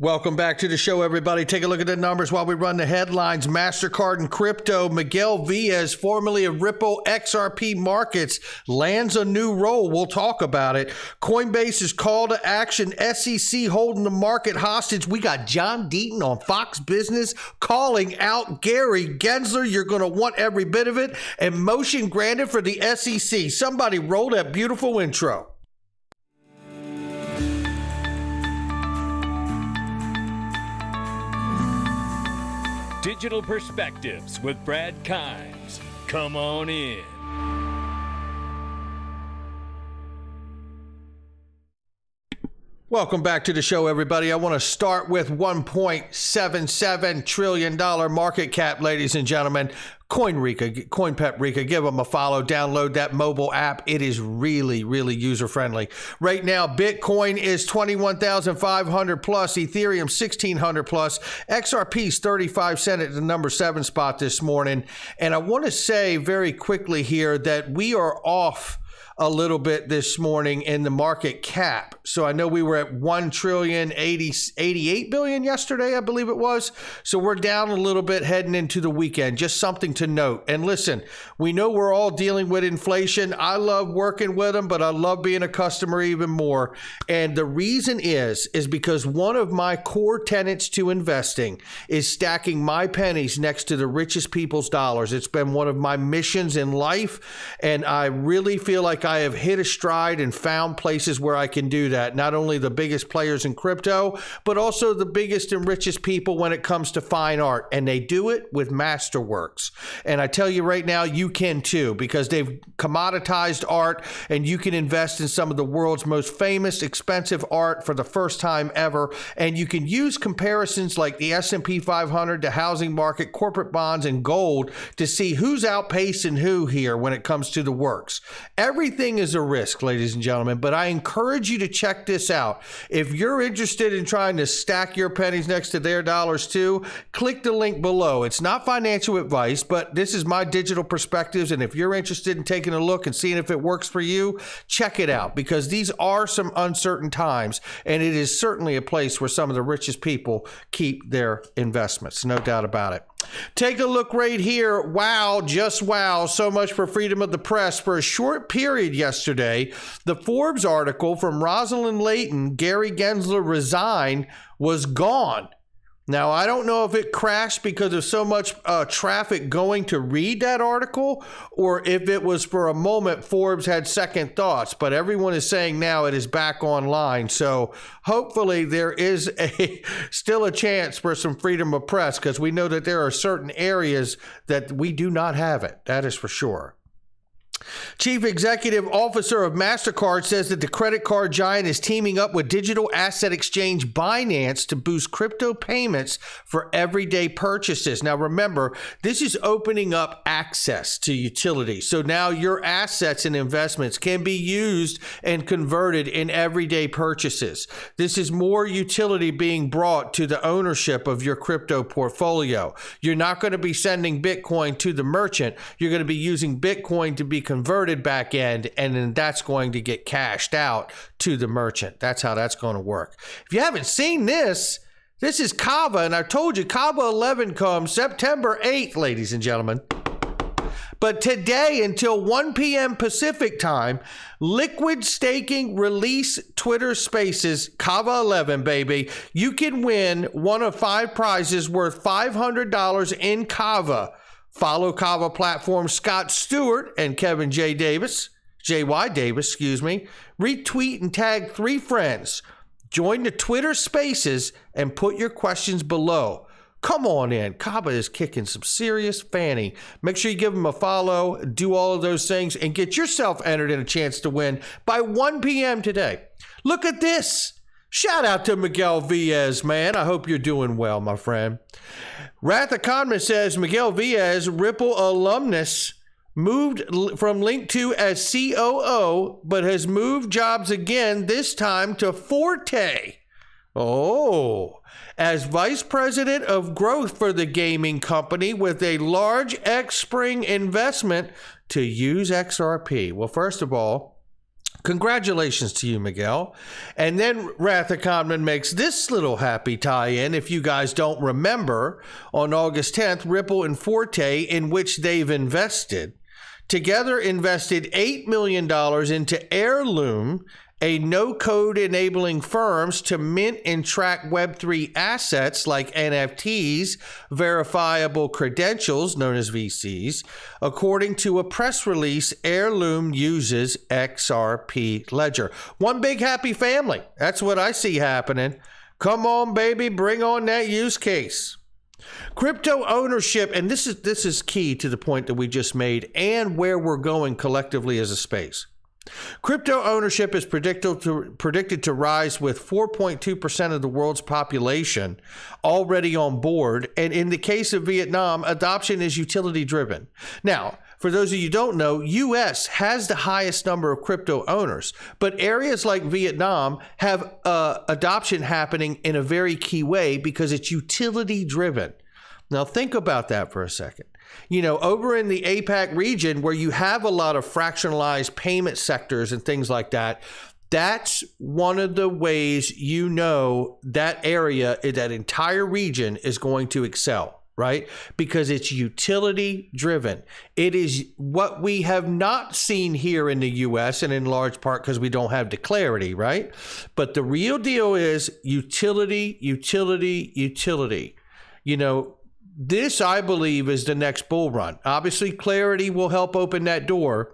Welcome back to the show, everybody. Take a look at the numbers while we run the headlines. Mastercard and crypto. Miguel Villas, formerly of Ripple XRP Markets, lands a new role. We'll talk about it. Coinbase's call to action. SEC holding the market hostage. We got John Deaton on Fox Business calling out Gary Gensler. You're going to want every bit of it. And motion granted for the SEC. Somebody roll that beautiful intro. Digital Perspectives with Brad Kimes. Come on in. Welcome back to the show, everybody. I want to start with $1.77 trillion market cap, ladies and gentlemen. CoinPeprika, give them a follow, download that mobile app. It is really, really user-friendly. Right now, Bitcoin is 21,500 plus, Ethereum 1,600 plus, XRP's 35 cent at the number 7 spot this morning. And I want to say very quickly here that we are off a little bit this morning in the market cap. So I know we were at 1,088 billion yesterday, I believe it was. So we're down a little bit heading into the weekend. Just something to note. And listen, we know we're all dealing with inflation. I love working with them, but I love being a customer even more. And the reason is because one of my core tenets to investing is stacking my pennies next to the richest people's dollars. It's been one of my missions in life, and I really feel like I have hit a stride and found places where I can do that. Not only the biggest players in crypto, but also the biggest and richest people when it comes to fine art. And they do it with Masterworks. And I tell you right now, you can too, because they've commoditized art, and you can invest in some of the world's most famous, expensive art for the first time ever. And you can use comparisons like the S&P 500, the housing market, corporate bonds, and gold to see who's outpacing who here when it comes to the works. Everything is a risk, ladies and gentlemen, but I encourage you to check this out. If you're interested in trying to stack your pennies next to their dollars too, click the link below. It's not financial advice, but this is my digital perspectives, and if you're interested in taking a look and seeing if it works for you, check it out, because these are some uncertain times, and it is certainly a place where some of the richest people keep their investments. No doubt about it. Take a look right here. Wow, just wow. So much for freedom of the press. For a short period yesterday, the Forbes article from Rosalind Layton, Gary Gensler resigned, was gone. Now, I don't know if it crashed because of so much traffic going to read that article, or if it was for a moment Forbes had second thoughts, but everyone is saying now it is back online. So hopefully there is still a chance for some freedom of press, because we know that there are certain areas that we do not have it. That is for sure. Chief Executive Officer of Mastercard says that the credit card giant is teaming up with digital asset exchange Binance to boost crypto payments for everyday purchases. Now, remember, this is opening up access to utility. So now your assets and investments can be used and converted in everyday purchases. This is more utility being brought to the ownership of your crypto portfolio. You're not going to be sending Bitcoin to the merchant. You're going to be using Bitcoin to be converted back end, and then that's going to get cashed out to the merchant. That's how that's going to work. If you haven't seen this, this is Kava, and I told you Kava 11 comes September 8th, ladies and gentlemen. But today until 1 p.m. Pacific time, liquid staking release Twitter Spaces Kava 11, baby. You can win one of 5 prizes worth $500 in Kava. Follow Kava platform Scott Stewart and Kevin J. Davis, J.Y. Davis, retweet and tag 3 friends. Join the Twitter Spaces and put your questions below. Come on in. Kava is kicking some serious fanny. Make sure you give them a follow, do all of those things, and get yourself entered in a chance to win by 1 p.m. today. Look at this. Shout out to Miguel Villas, man. I hope you're doing well, my friend. Wrath Economist says Miguel Villas, Ripple alumnus, moved from Link2 as COO, but has moved jobs again, this time to Forte. Oh, as vice president of growth for the gaming company with a large X Spring investment to use XRP. Well, first of all, Congratulations to you, Miguel. And then Wrath Econman makes this little happy tie-in. If you guys don't remember, on August 10th, Ripple and Forte, in which they've invested, together invested $8 million into Heirloom, a no-code enabling firms to mint and track Web3 assets like NFTs, verifiable credentials known as VCs. According to a press release, Heirloom uses XRP Ledger. One big happy family. That's what I see happening. Come on, baby, bring on that use case. Crypto ownership, and this is key to the point that we just made and where we're going collectively as a space. Crypto ownership is predicted to rise with 4.2% of the world's population already on board. And in the case of Vietnam, adoption is utility driven. Now, for those of you who don't know, U.S. has the highest number of crypto owners, but areas like Vietnam have adoption happening in a very key way because it's utility driven. Now, think about that for a second. You know, over in the APAC region where you have a lot of fractionalized payment sectors and things like that, that's one of the ways you know that area, that entire region is going to excel, right? Because it's utility driven. It is what we have not seen here in the US, and in large part because we don't have the clarity, right? But the real deal is utility, utility, utility. You know, this, I believe, is the next bull run. Obviously, clarity will help open that door,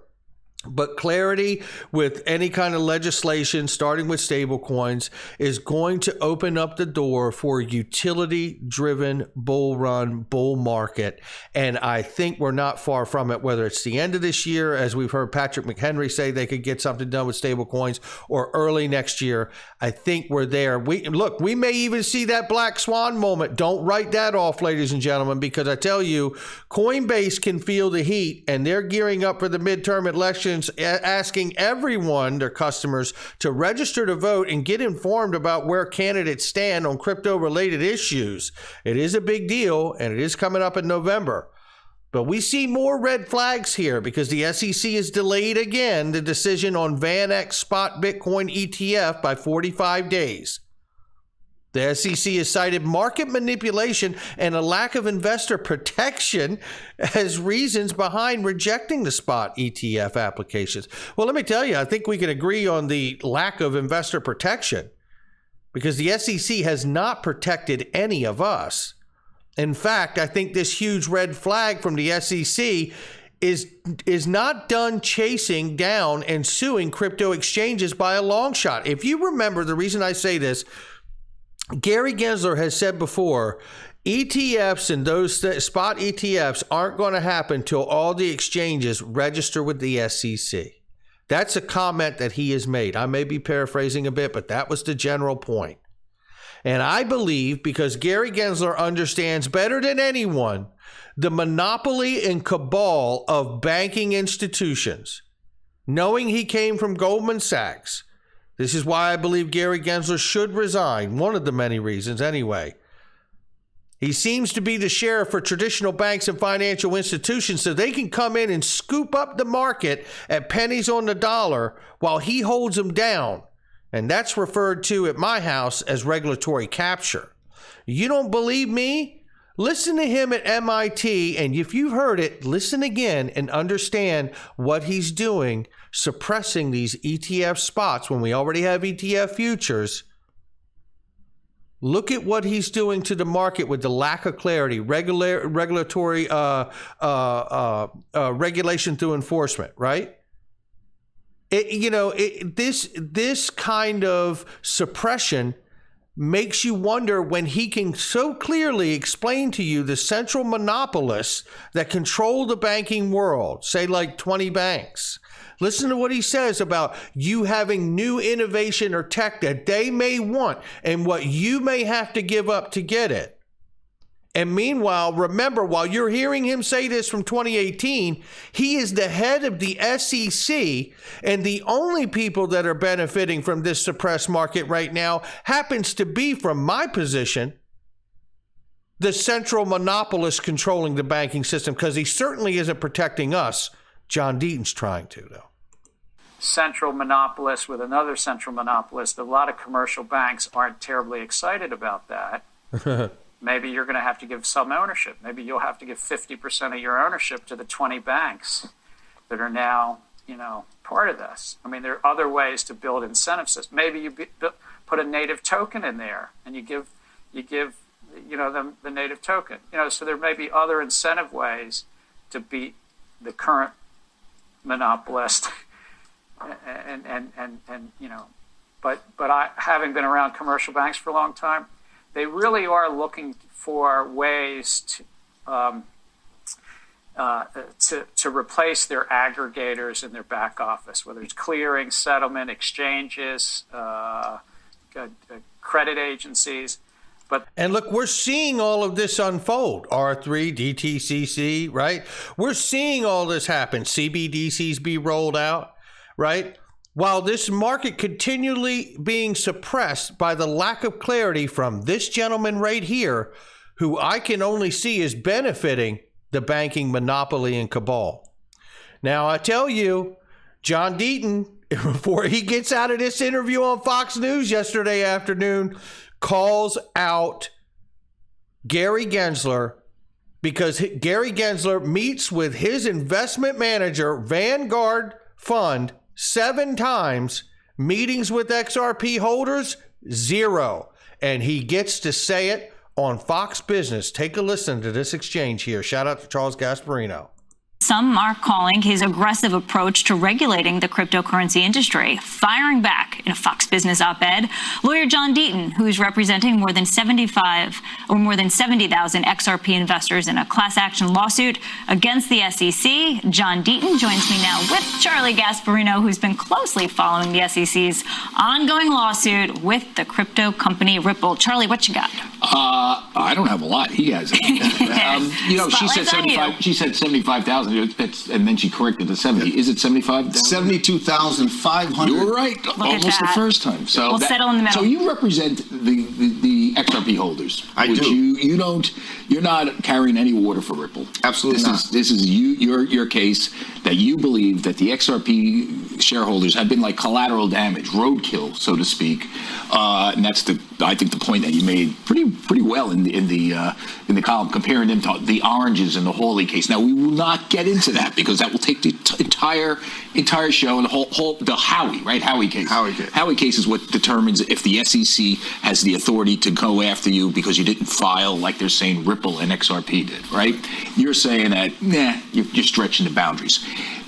but clarity with any kind of legislation, starting with stable coins, is going to open up the door for utility-driven bull run, bull market. And I think we're not far from it, whether it's the end of this year, as we've heard Patrick McHenry say they could get something done with stable coins, or early next year. I think we're there. We may even see that black swan moment. Don't write that off, ladies and gentlemen, because I tell you, Coinbase can feel the heat, and they're gearing up for the midterm election, asking everyone, their customers, to register to vote and get informed about where candidates stand on crypto-related issues. It is a big deal, and it is coming up in November. But we see more red flags here because the SEC has delayed again the decision on VanEck spot Bitcoin ETF by 45 days. The SEC has cited market manipulation and a lack of investor protection as reasons behind rejecting the spot ETF applications. Well, let me tell you, I think we can agree on the lack of investor protection because the SEC has not protected any of us. In fact, I think this huge red flag from the SEC is not done chasing down and suing crypto exchanges by a long shot. If you remember, the reason I say this, Gary Gensler has said before, ETFs and those spot ETFs aren't going to happen till all the exchanges register with the SEC. That's a comment that he has made. I may be paraphrasing a bit, but that was the general point. And I believe, because Gary Gensler understands better than anyone the monopoly and cabal of banking institutions, knowing he came from Goldman Sachs. This is why I believe Gary Gensler should resign, one of the many reasons anyway. He seems to be the sheriff for traditional banks and financial institutions so they can come in and scoop up the market at pennies on the dollar while he holds them down. And that's referred to at my house as regulatory capture. You don't believe me? Listen to him at MIT, and if you've heard it, listen again and understand what he's doing, suppressing these ETF spots when we already have ETF futures. Look at what he's doing to the market with the lack of clarity, regulatory regulation through enforcement, right? This kind of suppression makes you wonder when he can so clearly explain to you the central monopolists that control the banking world, say like 20 banks. Listen to what he says about you having new innovation or tech that they may want and what you may have to give up to get it. And meanwhile, remember, while you're hearing him say this from 2018, he is the head of the SEC, and the only people that are benefiting from this suppressed market right now happens to be, from my position, the central monopolist controlling the banking system, because he certainly isn't protecting us. John Deaton's trying to, though. central monopolist with another central monopolist. A lot of commercial banks aren't terribly excited about that. Maybe you're going to have to give some ownership. Maybe you'll have to give 50% of your ownership to the 20 banks that are now, part of this. I mean, there are other ways to build incentive systems. Maybe you put a native token in there, and you give them the native token. So there may be other incentive ways to beat the current monopolist. But I, having been around commercial banks for a long time, they really are looking for ways to replace their aggregators in their back office, whether it's clearing, settlement, exchanges, credit agencies. And look, we're seeing all of this unfold. R3, DTCC, right? We're seeing all this happen. CBDCs be rolled out, right? While this market continually being suppressed by the lack of clarity from this gentleman right here, who I can only see is benefiting the banking monopoly and cabal. Now, I tell you, John Deaton, before he gets out of this interview on Fox News yesterday afternoon, calls out Gary Gensler because Gary Gensler meets with his investment manager, Vanguard Fund, 7 times, meetings with XRP holders, 0. And he gets to say it on Fox Business. Take a listen to this exchange here. Shout out to Charles Gasparino. Some are calling his aggressive approach to regulating the cryptocurrency industry. Firing back in a Fox Business op-ed, lawyer John Deaton, who's representing more than 70,000 XRP investors in a class action lawsuit against the SEC. John Deaton joins me now with Charlie Gasparino, who's been closely following the SEC's ongoing lawsuit with the crypto company Ripple. Charlie, what you got? I don't have a lot. He has it. She said 75. She said 75,000. And then she corrected to 70. Is it 75? 72,500. You were right. Almost the first time. So we'll settle in the middle. So you represent the XRP holders. I do. You're not carrying any water for Ripple. Absolutely not. This is your case that you believe that the XRP shareholders have been like collateral damage, roadkill, so to speak. And that's I think the point that you made pretty well in the column, comparing them to the oranges in the Hawley case. Now we will not get into that because that will take the entire show and the Howie case. Howie case is what determines if the SEC has the authority to go after you because you didn't file, like they're saying Ripple and XRP did, right? You're saying that you're stretching the boundaries.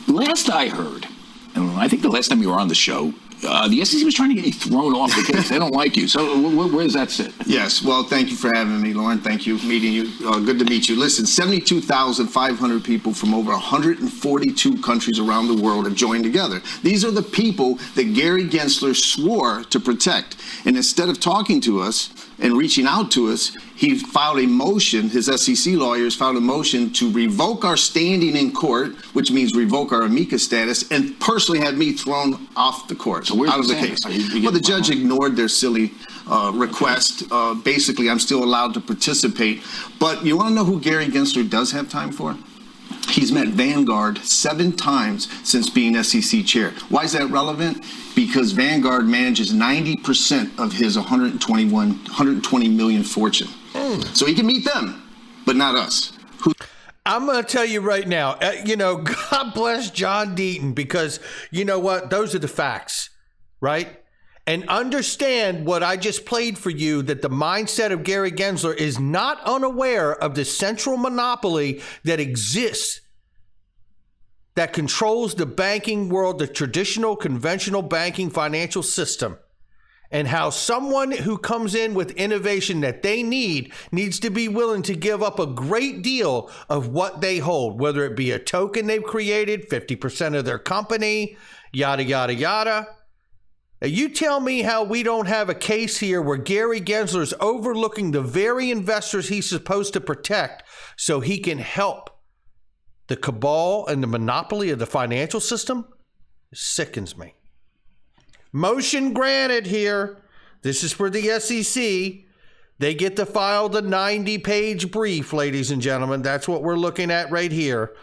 Last I heard, and I think the last time you were on the show, the SEC was trying to get you thrown off the case. They don't like you. So where does that sit? Yes. Well, thank you for having me, Lauren. Thank you. Meeting you. Good to meet you. Listen, 72,500 people from over 142 countries around the world have joined together. These are the people that Gary Gensler swore to protect. And instead of talking to us and reaching out to us, he filed a motion, his SEC lawyers filed a motion to revoke our standing in court, which means revoke our amicus status, and personally had me thrown off the court, so out of the case. Well, the judge ignored their silly request. Basically, I'm still allowed to participate. But you want to know who Gary Gensler does have time for? He's met Vanguard 7 times since being SEC chair. Why is that relevant? Because Vanguard manages 90% of his 120 million fortune. So he can meet them, but not us. I'm going to tell you right now, God bless John Deaton, because you know what? Those are the facts, right? And understand what I just played for you, that the mindset of Gary Gensler is not unaware of the central monopoly that exists, that controls the banking world, the traditional, conventional banking financial system, and how someone who comes in with innovation that they needs to be willing to give up a great deal of what they hold, whether it be a token they've created, 50% of their company, yada, yada, yada. Now, you tell me how we don't have a case here where Gary Gensler's overlooking the very investors he's supposed to protect so he can help the cabal and the monopoly of the financial system. It sickens me. Motion granted here. This is for the SEC. They get to file the 90-page brief, ladies and gentlemen. That's what we're looking at right here.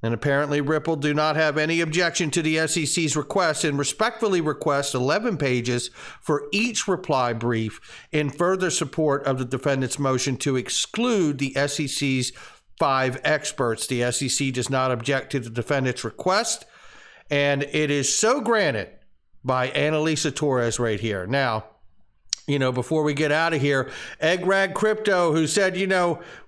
And apparently Ripple do not have any objection to the SEC's request and respectfully request 11 pages for each reply brief in further support of the defendant's motion to exclude the SEC's 5 experts. The SEC does not object to the defendant's request, and it is so granted by Annalisa Torres right here. Now, before we get out of here, Egg-Rag Crypto, who said,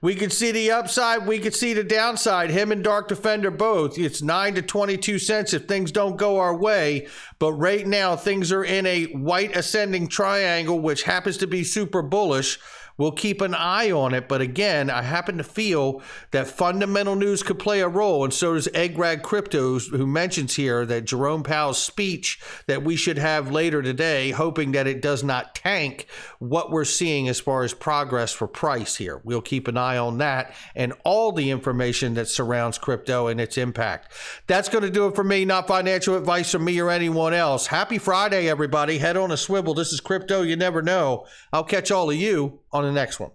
we could see the upside, we could see the downside, him and Dark Defender both. It's 9 to 22 cents if things don't go our way. But right now, things are in a white ascending triangle, which happens to be super bullish. We'll keep an eye on it. But again, I happen to feel that fundamental news could play a role. And so does Egg-Rag Crypto, who mentions here that Jerome Powell's speech that we should have later today, hoping that it does not tank what we're seeing as far as progress for price here. We'll keep an eye on that and all the information that surrounds crypto and its impact. That's going to do it for me. Not financial advice from me or anyone else. Happy Friday, everybody. Head on a swivel. This is Crypto You Never Know. I'll catch all of you on the next one.